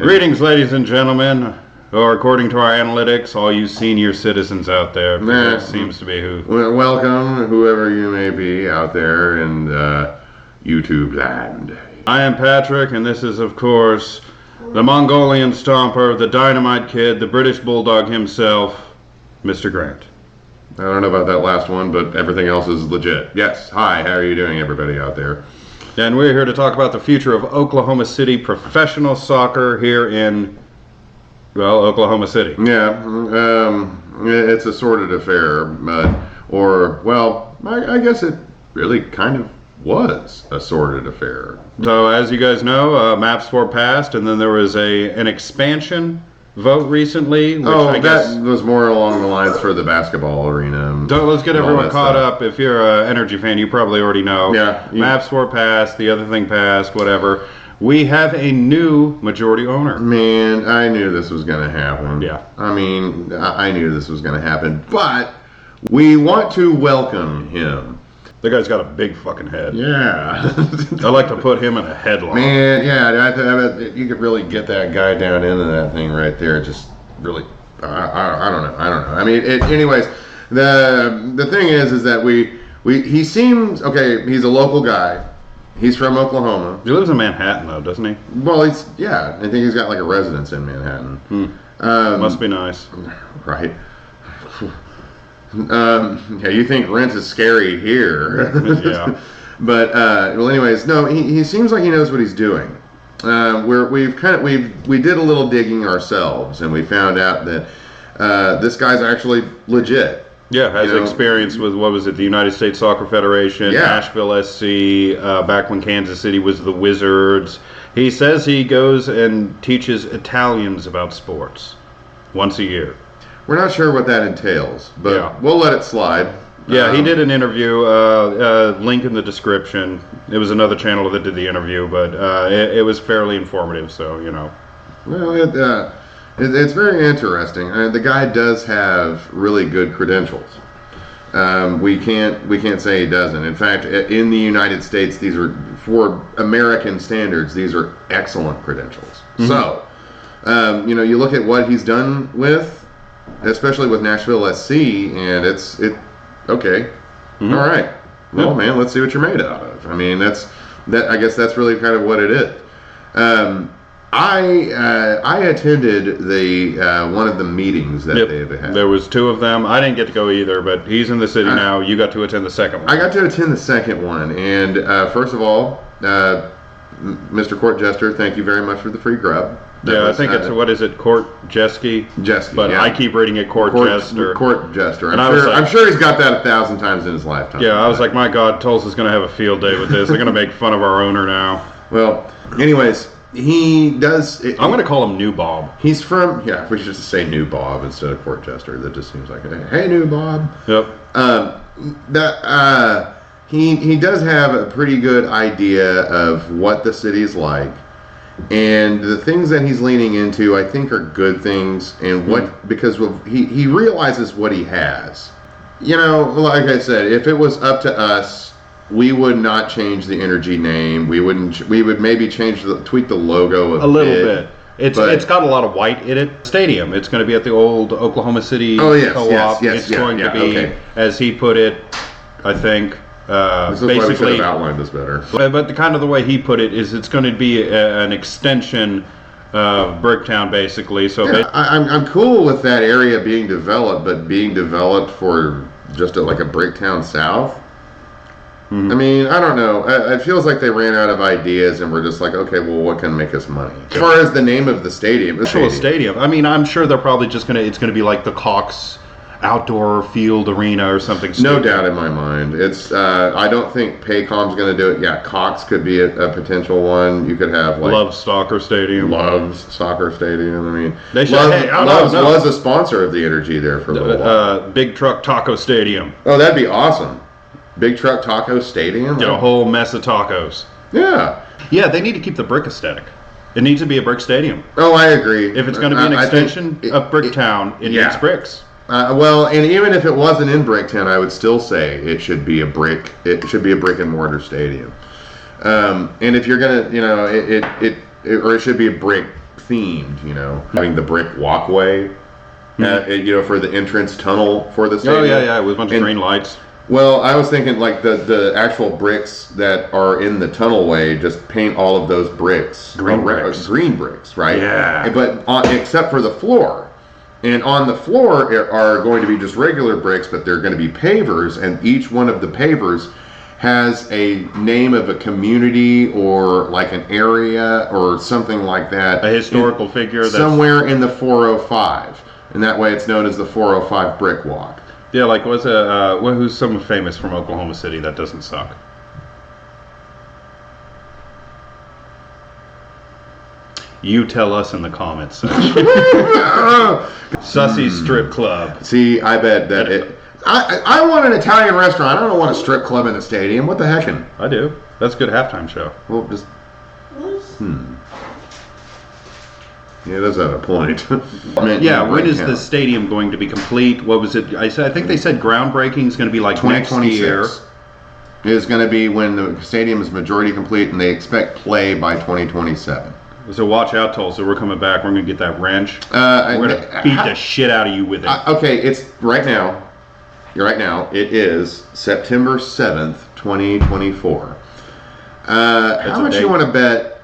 Greetings, ladies and gentlemen, or according to our analytics, all you senior citizens out there. That seems to be who. Welcome, whoever you may be out there in YouTube land. I am Patrick, and this is, of course, the Mongolian Stomper, the Dynamite Kid, the British Bulldog himself, Mr. Grant. I don't know about that last one, but everything else is legit. Yes, hi, how are you doing, everybody out there? And we're here to talk about the future of Oklahoma City professional soccer here in, well, Oklahoma City. Yeah, it's a sordid affair, I guess it really kind of was a sordid affair. So, as you guys know, Maps 4 passed, and then there was an expansion vote recently. Which I guess that was more along the lines for the basketball arena. So let's get everyone caught up. If you're an Energy fan, you probably already know. Yeah. Maps 4 passed, the other thing passed, whatever. We have a new majority owner. Man, I knew this was going to happen. Yeah. I mean, I knew this was going to happen, but we want to welcome him. The guy's got a big fucking head. Yeah. I like to put him in a headlock. Man, yeah, you could really get that guy down into that thing right there. Just really, I don't know. I mean, anyways, the thing is that he seems, okay, he's a local guy. He's from Oklahoma. He lives in Manhattan, though, doesn't he? Well, I think he's got like a residence in Manhattan. Must be nice. Right. Yeah, you think rent is scary here. Yeah. But anyways, no, he seems like he knows what he's doing. We did a little digging ourselves, and we found out that this guy's actually legit. Yeah, has experience with, what was it, the United States Soccer Federation, yeah. Nashville SC, back when Kansas City was the Wizards. He says he goes and teaches Italians about sports once a year. We're not sure what that entails, but yeah. We'll let it slide. Yeah, he did an interview, link in the description. It was another channel that did the interview, but it was fairly informative, so, you know. Well, it's very interesting. The guy does have really good credentials. We can't say he doesn't. In fact, in the United States, these are, for American standards, these are excellent credentials. Mm-hmm. So, you look at what he's done with, especially with Nashville SC, and it's okay. Mm-hmm. All right. Well, man, let's see what you're made out of. I mean, I guess that's really kind of what it is. I attended the one of the meetings that they've had. There was two of them. I didn't get to go either, but he's in the city now. You got to attend the second one. I got to attend the second one, and first of all, Mr. Court Jester, thank you very much for the free grub. I think it's, what is it, Court Jeske? Jeske, but yeah. I keep reading it Court Jester. Court Jester. I'm sure he's got that 1,000 times in his lifetime. Yeah, I was like, my God, Tulsa's going to have a field day with this. They're going to make fun of our owner now. Well, anyways, he does... I'm going to call him New Bob. He's from... Yeah, if we should just say New Bob instead of Court Jester, that just seems like, hey, New Bob. Yep. He does have a pretty good idea of what the city's like. And the things that he's leaning into, I think, are good things. And because he realizes what he has. Like I said, if it was up to us, we would not change the Energy name. We would maybe tweak the logo a little bit. It's got a lot of white in it. Stadium. It's going to be at the old Oklahoma City Co-op. Yes, it's going to be, as he put it, I think. This is why we should have outlined this better. But the way he put it is, it's going to be an extension of Bricktown, basically. So yeah, I'm cool with that area being developed, but being developed for just like a Bricktown South. Mm-hmm. I mean, I don't know. It feels like they ran out of ideas and were just like, okay, well, what can make us money? As far as the name of the stadium, stadium. I mean, I'm sure they're probably just it's going to be like the Cox Outdoor Field Arena or something stupid. No doubt in my mind. It's I don't think Paycom's going to do it. Yeah, Cox could be a potential one. You could have like Love's Soccer Stadium. Love's Soccer Stadium. I mean, they should. Love's was a sponsor of the Energy there for a little while. Big Truck Taco Stadium. Oh, that'd be awesome. Big Truck Taco Stadium. Get a whole mess of tacos. Yeah. Yeah, they need to keep the brick aesthetic. It needs to be a brick stadium. Oh, I agree. If it's going to be an extension of Bricktown, it needs bricks. Well, and even if it wasn't in Bricktown, I would still say it should be a brick. It should be a brick and mortar stadium. And if you're gonna, it should be a brick themed, having the brick walkway, for the entrance tunnel for the stadium. Oh yeah, with a bunch of green lights. Well, I was thinking like the actual bricks that are in the tunnelway, just paint all of those bricks green bricks, right? Yeah. But except for the floor, and on the floor are going to be just regular bricks, but they're going to be pavers, and each one of the pavers has a name of a community or like an area or something like that. A historical figure that's somewhere in the 405, and that way it's known as the 405 Brick Walk. Yeah, like who's someone famous from Oklahoma City that doesn't suck? You tell us in the comments section. Sussy Strip Club. See, I bet that it. I want an Italian restaurant. I don't want a strip club in the stadium. What the heckin'? I do. That's a good halftime show. Well, just. Yeah, that's at a point. Yeah, when is the stadium going to be complete? What was it? I think they said groundbreaking is going to be like next year. Is going to be when the stadium is majority complete, and they expect play by 2027. So watch out, Tulsa. We're coming back. We're going to get that wrench. We're going to beat the shit out of you with it. Okay, it's right now. Right now, it is September 7th, 2024. How much you want to bet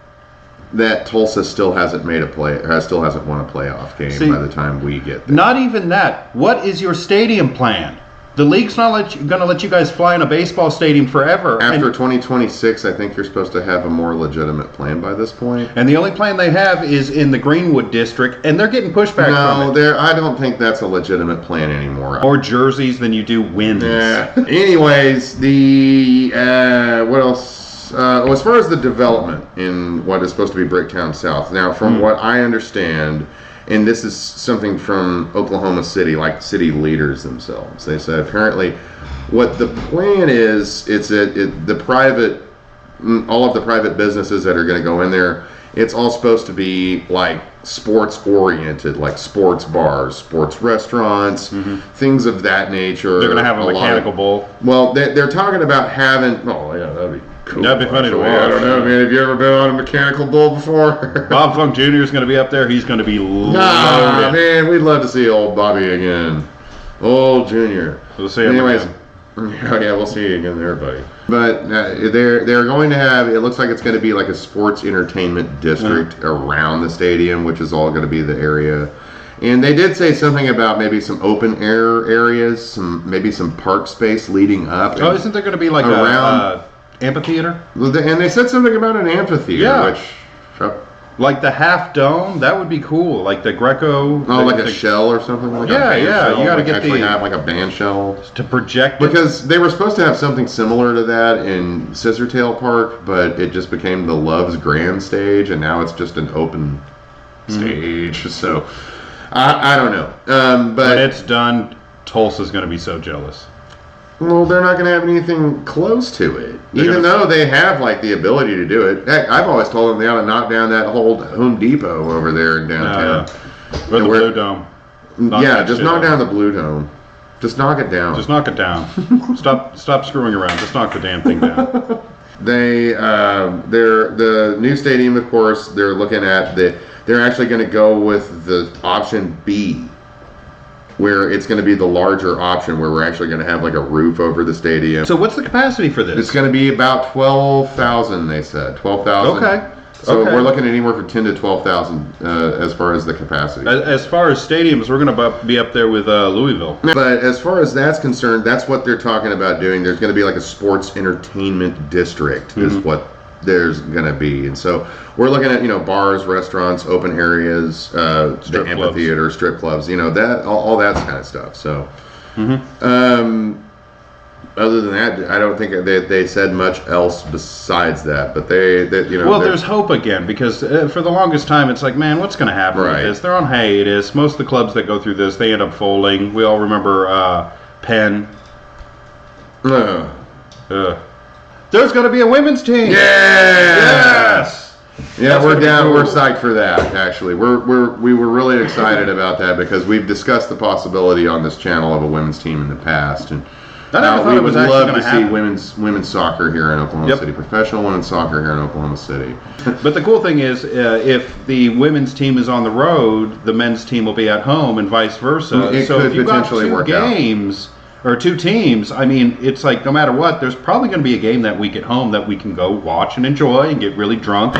that Tulsa still hasn't won a playoff game by the time we get there? Not even that. What is your stadium plan? The league's not going to let you guys fly in a baseball stadium forever. After 2026, I think you're supposed to have a more legitimate plan by this point. And the only plan they have is in the Greenwood district, and they're getting pushback from it. I don't think that's a legitimate plan anymore. More jerseys than you do wins. Anyways, what else? As far as the development in what is supposed to be Bricktown South, now from what I understand, and this is something from Oklahoma City, like city leaders themselves, they said apparently what the plan is, all of the private businesses that are going to go in there, it's all supposed to be like sports oriented, like sports bars, sports restaurants, things of that nature. They're going to have a mechanical bull. Well, they're talking about having. Oh yeah, that'd be cool. That'd be funny to watch. I don't know, man. Have you ever been on a mechanical bull before? Bob Funk Jr. is going to be up there. He's going to be loaded. Nah, man, we'd love to see old Bobby again. Old Junior. We'll see him again. Oh yeah, we'll see you again there, buddy. But they're going to have. It looks like it's going to be like a sports entertainment district around the stadium, which is all going to be the area. And they did say something about maybe some open air areas, maybe some park space leading up. Oh, isn't there going to be like a amphitheater? And they said something about an amphitheater, which. Like the half dome, that would be cool. Like the Greco. Oh, like a shell or something like that. Yeah. You got to get have like a band shell to project because they were supposed to have something similar to that in Scissortail Park, but it just became the Love's Grand Stage, and now it's just an open stage. So I don't know. But when it's done, Tulsa's going to be so jealous. Well, they're not going to have anything close to it, even though they have like the ability to do it. Heck, I've always told them they ought to knock down that whole Home Depot over there in downtown. Or the Blue Dome. Just knock down the Blue Dome. Just knock it down. Just knock it down. Stop screwing around. Just knock the damn thing down. The new stadium, of course, they're looking at they're actually going to go with the option B, where it's going to be the larger option, where we're actually going to have like a roof over the stadium. So what's the capacity for this? It's going to be about 12,000, they said. 12,000. Okay. So we're looking at anywhere from 10 to 12,000 as far as the capacity. As far as stadiums, we're going to be up there with Louisville. But as far as that's concerned, that's what they're talking about doing. There's going to be like a sports entertainment district is what there's going to be. And so we're looking at, bars, restaurants, open areas, the amphitheater, strip clubs, that all that kind of stuff. So other than that, I don't think they said much else besides that. But well, there's hope again, because for the longest time it's like, man, what's going to happen with this? They're on hiatus. Most of the clubs that go through this, they end up folding. We all remember Penn. There's going to be a women's team. Yes. Yeah, we're down. Cool. We're psyched for that. Actually, we were really excited about that because we've discussed the possibility on this channel of a women's team in the past, and I never thought we it was would actually love gonna to see happen. women's soccer here in Oklahoma Yep. City, professional women's soccer here in Oklahoma City. But the cool thing is, if the women's team is on the road, the men's team will be at home, and vice versa. It so could if you've got potentially two work out. games or two teams, I mean, it's like no matter what, there's probably going to be a game that week at home that we can go watch and enjoy and get really drunk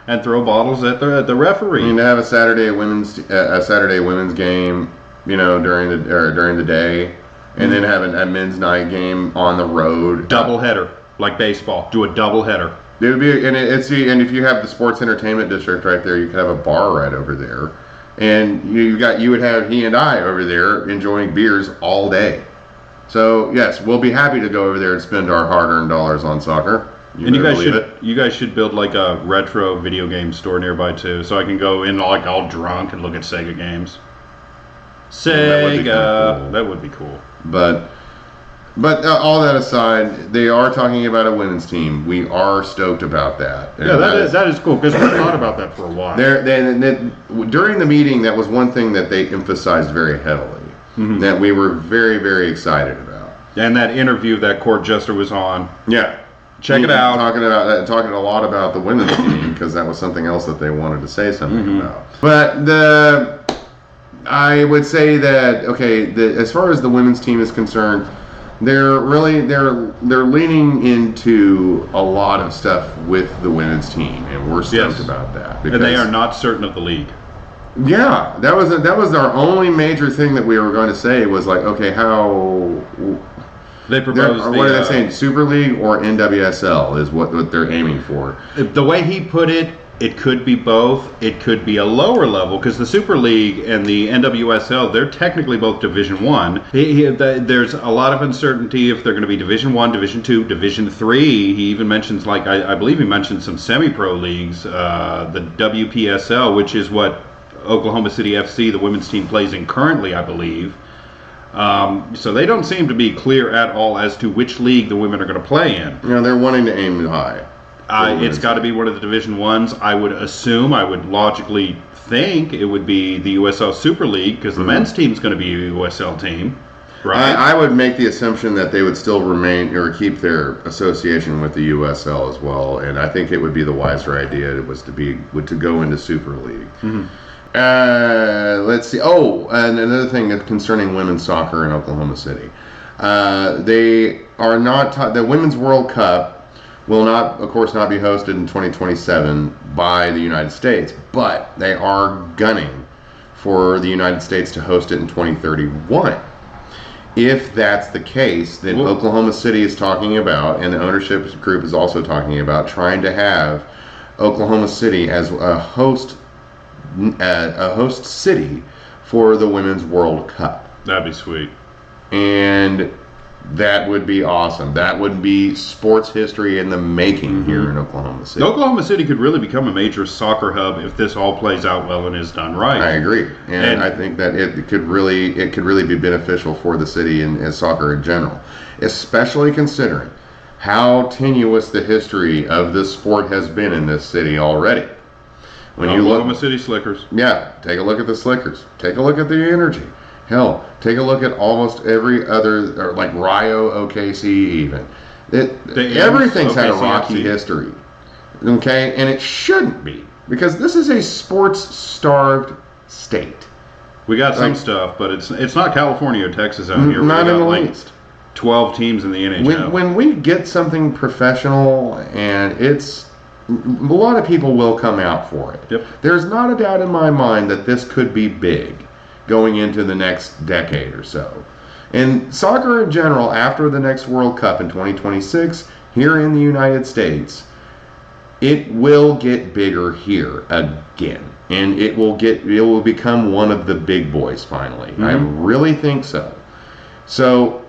and throw bottles at the referee. I mean, to have a Saturday women's game, you know, during the day, and then have a men's night game on the road. Double header, like baseball. Do a double header. It would be, and if you have the sports entertainment district right there, you could have a bar right over there, and you would have he and I over there enjoying beers all day. So yes, we'll be happy to go over there and spend our hard-earned dollars on soccer. And you better guys believe should you guys should build like a retro video game store nearby too, so I can go in like all drunk and look at Sega games. That would be kinda Sega, cool. that would be cool. But all that aside, they are talking about a women's team. We are stoked about that. Yeah, that is cool because we thought about that for a while. During the meeting, that was one thing that they emphasized very heavily. That we were very, very excited about. And that interview that court jester was on, Yeah, check it out. Talking a lot about the women's team because that was something else that they wanted to say something about. But I would say that as far as the women's team is concerned, they're leaning into a lot of stuff with the women's team, and we're stoked about that. And they are not certain of the league. Yeah, that was our only major thing that we were going to say was like, okay, how They proposed what are they saying? Super League or NWSL is what they're aiming for. The way he put it, it could be both. It could be a lower level because the Super League and the NWSL, they're technically both Division One. There's a lot of uncertainty if they're going to be Division One, Division Two, Division Three. He even mentions I believe he mentioned some semi-pro leagues, the WPSL, which is what Oklahoma City FC, the women's team, plays in currently, I believe. So they don't seem to be clear at all as to which league the women are going to play in. You know, they're wanting to aim high. It's got to be one of the Division Ones. I would logically think it would be the USL Super League because the men's team is going to be a USL team, right? I would make the assumption that they would still remain or keep their association with the USL as well, and I think it would be the wiser idea to go into Super League. Let's see. Oh, and another thing concerning women's soccer in Oklahoma City, they are not. The Women's World Cup will not, of course, not be hosted in 2027 by the United States, but they are gunning for the United States to host it in 2031. If that's the case, then Oklahoma City is talking about, and the ownership group is also talking about, trying to have Oklahoma City as a host city for the Women's World Cup. That'd be sweet. And that would be awesome. That would be sports history in the making here in Oklahoma City. Oklahoma City could really become a major soccer hub if this all plays out well and is done right. I agree, and I think that it could really be beneficial for the city and soccer in general, especially considering how tenuous the history of this sport has been in this city already. When you look, Oklahoma City Slickers. yeah, take a look at the Slickers. Take a look at the Energy. Hell, take a look at almost every other, or like Rio, OKC even. Everything's had a rocky history. Okay? And it shouldn't be. Because this is a sports-starved state. We got some stuff, but it's not California or Texas out here. Not in the least. 12 teams in the NHL. When we get something professional, and a lot of people will come out for it. Yep. There's not a doubt in my mind that this could be big going into the next decade or so. And soccer in general, after the next World Cup in 2026, here in the United States, it will get bigger here again. And it will become one of the big boys finally. I really think so. So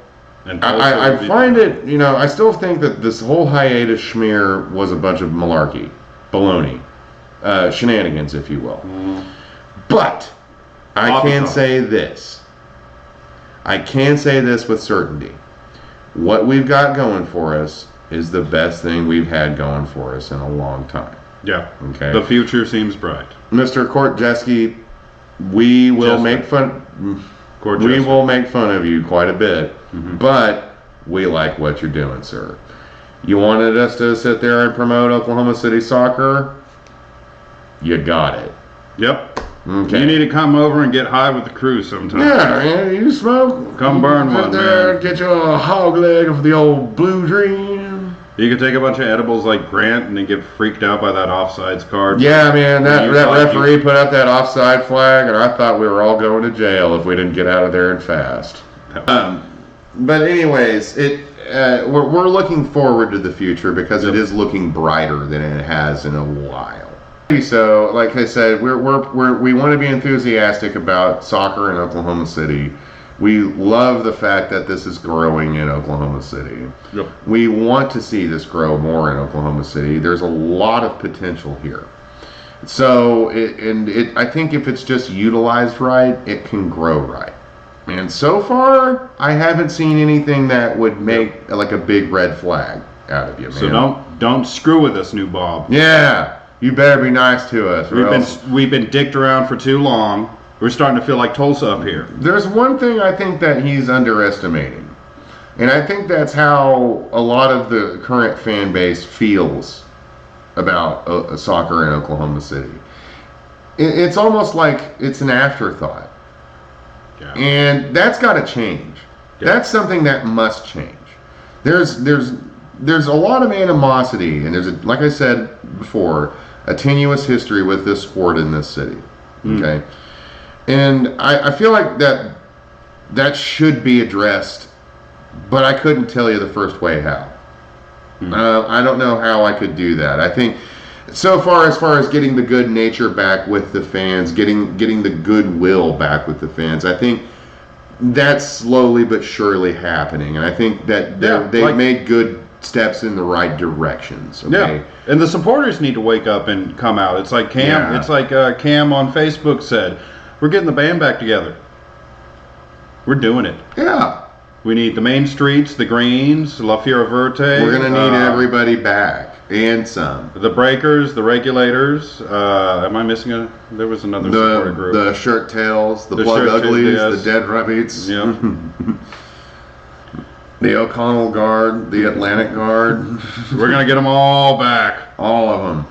And I find it, I still think that this whole hiatus schmear was a bunch of malarkey, baloney, shenanigans, if you will. But I can say this. I can say this with certainty. What we've got going for us is the best thing we've had going for us in a long time. Yeah. Okay. The future seems bright. Mr. Kortjeski, we will make fun of you quite a bit, but we like what you're doing, sir. You wanted us to sit there and promote Oklahoma City soccer? You got it. Yep. Okay. You need to come over and get high with the crew sometime. Yeah, man, you smoke? Come burn Sit one, there man. and get you a hog leg of the old Blue Dream. You could take a bunch of edibles like Grant and then get freaked out by that offsides card. Yeah, man, that You thought referee put up that offside flag, and I thought we were all going to jail if we didn't get out of there and fast. But anyways, we're looking forward to the future because it is looking brighter than it has in a while. So, like I said, we want to be enthusiastic about soccer in Oklahoma City. We love the fact that this is growing in Oklahoma City. Yep. We want to see this grow more in Oklahoma City. There's a lot of potential here. So, I think if it's just utilized right, it can grow right. And so far, I haven't seen anything that would make like a big red flag out of you, man. So don't screw with us, new Bob. Yeah, you better be nice to us. We've been dicked around for too long. We're starting to feel like Tulsa up here. There's one thing I think that he's underestimating, and I think that's how a lot of the current fan base feels about soccer in Oklahoma City. It's almost like it's an afterthought. Yeah. And that's got to change. Yeah. That's something that must change. There's a lot of animosity, and like I said before, a tenuous history with this sport in this city. Okay, and I feel like that should be addressed, but I couldn't tell you the first way how. I don't know how I could do that. I think so far as getting the good nature back with the fans, getting the goodwill back with the fans, I think that's slowly but surely happening, and I think that they've made good steps in the right directions. Okay? Yeah, and the supporters need to wake up and come out. It's like Cam. Yeah. It's like Cam on Facebook said, "We're getting the band back together. We're doing it. Yeah. We need the main streets, the Greens, La Fiera Verte. We're gonna need everybody back and some. The Breakers, the Regulators. Am I missing a? There was another supporter group. The Shirt Tails, the The Plug Shirt Tails, Uglies, yes. the Dead Rabbits, Yeah. the O'Connell Guard, the Atlantic Guard, We're gonna get them all back. all of them.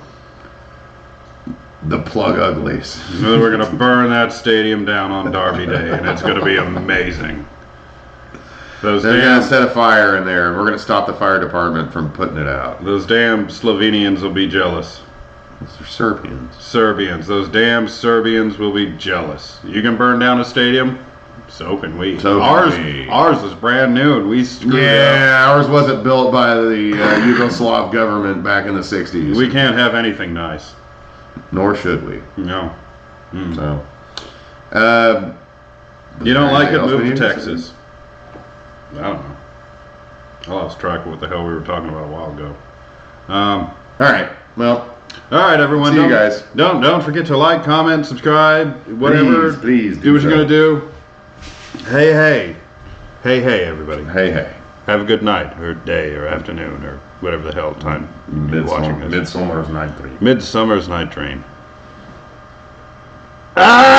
The Plug Uglies. We're gonna burn that stadium down on Derby Day, and it's gonna be amazing. Those They're damn, gonna set a fire in there, and we're gonna stop the fire department from putting it out. those damn Slovenians will be jealous. Those are Serbians. Serbians, those damn Serbians will be jealous. You can burn down a stadium, so can we. So can we. Ours was brand new, and we screwed it up. Yeah, ours wasn't built by the Yugoslav government back in the 60s. We can't have anything nice. Nor should we. No. So, You don't like it? anything else we Move need to to Texas. I don't know. I lost track of what the hell we were talking about a while ago. all right. Well, All right, everyone. See you don't- guys. Don't forget to like, comment, subscribe, whatever. Please do what so. you're gonna do. Hey, everybody. Hey. Have a good night, or day, or afternoon, or whatever the hell time you're watching this. Midsummer's Night Dream. Midsummer's Night Dream. Ah!